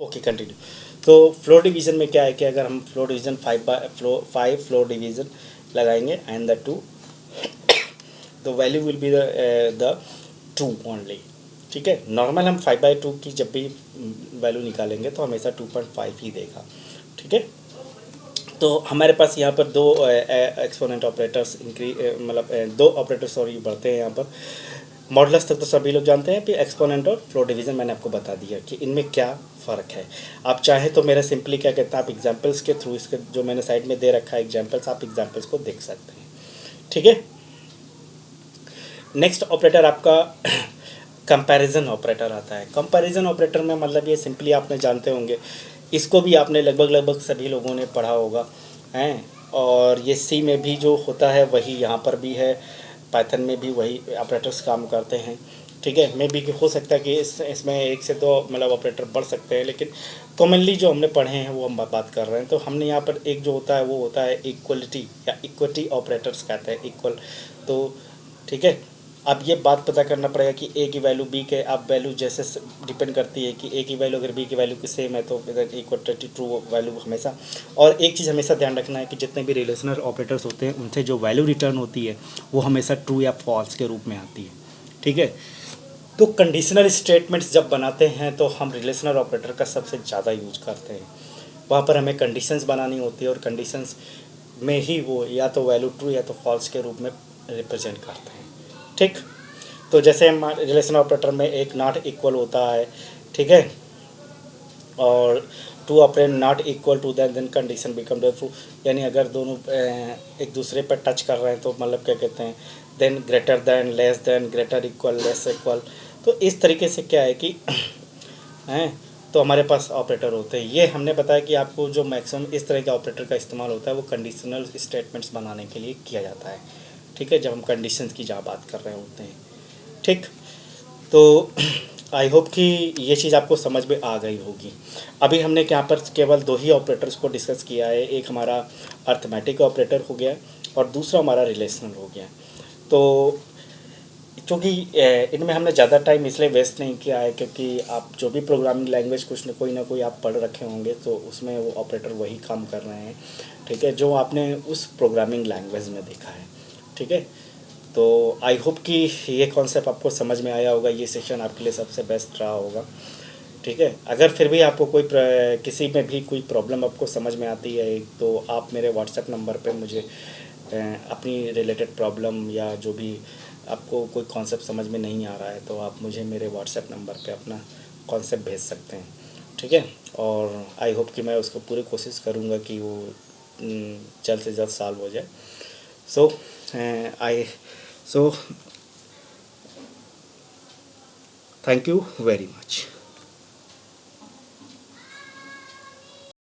Okay, continue. तो floor division में क्या है कि अगर हम फ्लोर डिवीज़न 5 फ्लोर डिवीज़न लगाएंगे and the two, the value will be the two only. ठीक है, नॉर्मल हम 5/2 की जब भी वैल्यू निकालेंगे तो हमेशा 2.5 ही देगा। ठीक है, तो हमारे पास यहाँ पर दो एक्सपोनेंट ऑपरेटर्स मतलब दो ऑपरेटर सॉरी बढ़ते हैं यहाँ पर। मॉडुलस तक तो सभी लोग जानते हैं, फिर एक्सपोनेंट और फ्लोर डिवीज़न मैंने आपको बता दिया कि इनमें क्या फ़र्क है। आप चाहे तो मेरा सिंपली क्या कहते हैं, आप एग्जांपल्स के थ्रू, इसके जो मैंने साइड में दे रखा है एग्जांपल्स, आप एग्जांपल्स को देख सकते हैं। ठीक है, नेक्स्ट ऑपरेटर आपका कंपैरिजन ऑपरेटर आता है। कंपैरिजन ऑपरेटर में मतलब ये सिंपली आपने जानते होंगे, इसको भी आपने लगभग लगभग सभी लोगों ने पढ़ा होगा हैं। और ये सी में भी जो होता है वही यहाँ पर भी है, पाइथन में भी वही ऑपरेटर्स काम करते हैं। ठीक है, मे भी हो सकता है कि इसमें एक से दो मतलब ऑपरेटर बढ़ सकते हैं, लेकिन कॉमनली जो हमने पढ़े हैं वो हम बात कर रहे हैं। तो हमने यहाँ पर एक जो होता है वो होता है इक्वलिटी या इक्विटी ऑपरेटर्स कहते हैं, इक्वल। तो ठीक है, अब ये बात पता करना पड़ेगा कि ए की वैल्यू बी के, अब वैल्यू जैसे डिपेंड करती है कि ए की वैल्यू अगर बी की वैल्यू की सेम है तो इधर इक्वल ट्रू वैल्यू हमेशा। और एक चीज़ हमेशा ध्यान रखना है कि जितने भी रिलेशनल ऑपरेटर्स होते हैं उनसे जो वैल्यू रिटर्न होती है वो हमेशा ट्रू या फॉल्स के रूप में आती है। ठीक है, तो कंडीशनल स्टेटमेंट्स जब बनाते हैं तो हम रिलेशनल ऑपरेटर का सबसे ज़्यादा यूज करते हैं। वहाँ पर हमें कंडीशंस बनानी होती है और कंडीशंस में ही वो या तो वैल्यू ट्रू या तो फॉल्स के रूप में रिप्रेजेंट करते हैं। ठीक, तो जैसे हम रिलेशन ऑपरेटर में एक नॉट इक्वल होता है। ठीक है, और to operate not equal to then condition become the true, यानी अगर दोनों एक दूसरे पर टच कर रहे हैं तो मतलब क्या कहते हैं, then greater than, less than, greater equal, less equal. तो इस तरीके से क्या है कि हैं, तो हमारे पास ऑपरेटर होते हैं। ये हमने बताया कि आपको जो मैक्सिमम इस तरह के ऑपरेटर का इस्तेमाल होता है वो कंडीशनल स्टेटमेंट्स बनाने के लिए किया जाता है। ठीक है, जब हम कंडीशंस की जहाँ बात कर रहे होते हैं। ठीक, तो आई होप कि ये चीज़ आपको समझ में आ गई होगी। अभी हमने यहाँ पर केवल दो ही ऑपरेटर्स को डिस्कस किया है, एक हमारा अर्थमेटिक ऑपरेटर हो गया और दूसरा हमारा रिलेशनल हो गया। तो क्योंकि इनमें हमने ज़्यादा टाइम इसलिए वेस्ट नहीं किया है क्योंकि आप जो भी प्रोग्रामिंग लैंग्वेज कुछ ना कोई आप पढ़ रखे होंगे तो उसमें वो ऑपरेटर वही काम कर रहे हैं। ठीक है, जो आपने उस प्रोग्रामिंग लैंग्वेज में देखा है। ठीक है, तो आई होप कि ये कॉन्सेप्ट आपको समझ में आया होगा, ये सेशन आपके लिए सबसे बेस्ट रहा होगा। ठीक है, अगर फिर भी आपको कोई किसी में भी कोई प्रॉब्लम आपको समझ में आती है तो आप मेरे व्हाट्सएप नंबर पे मुझे अपनी रिलेटेड प्रॉब्लम या जो भी आपको कोई कॉन्सेप्ट समझ में नहीं आ रहा है तो आप मुझे मेरे व्हाट्सएप नंबर पे अपना कॉन्सेप्ट भेज सकते हैं। ठीक है, और आई होप कि मैं उसको पूरी कोशिश करूँगा कि वो जल्द से जल्द सॉल्व हो जाए। So I so thank you very much.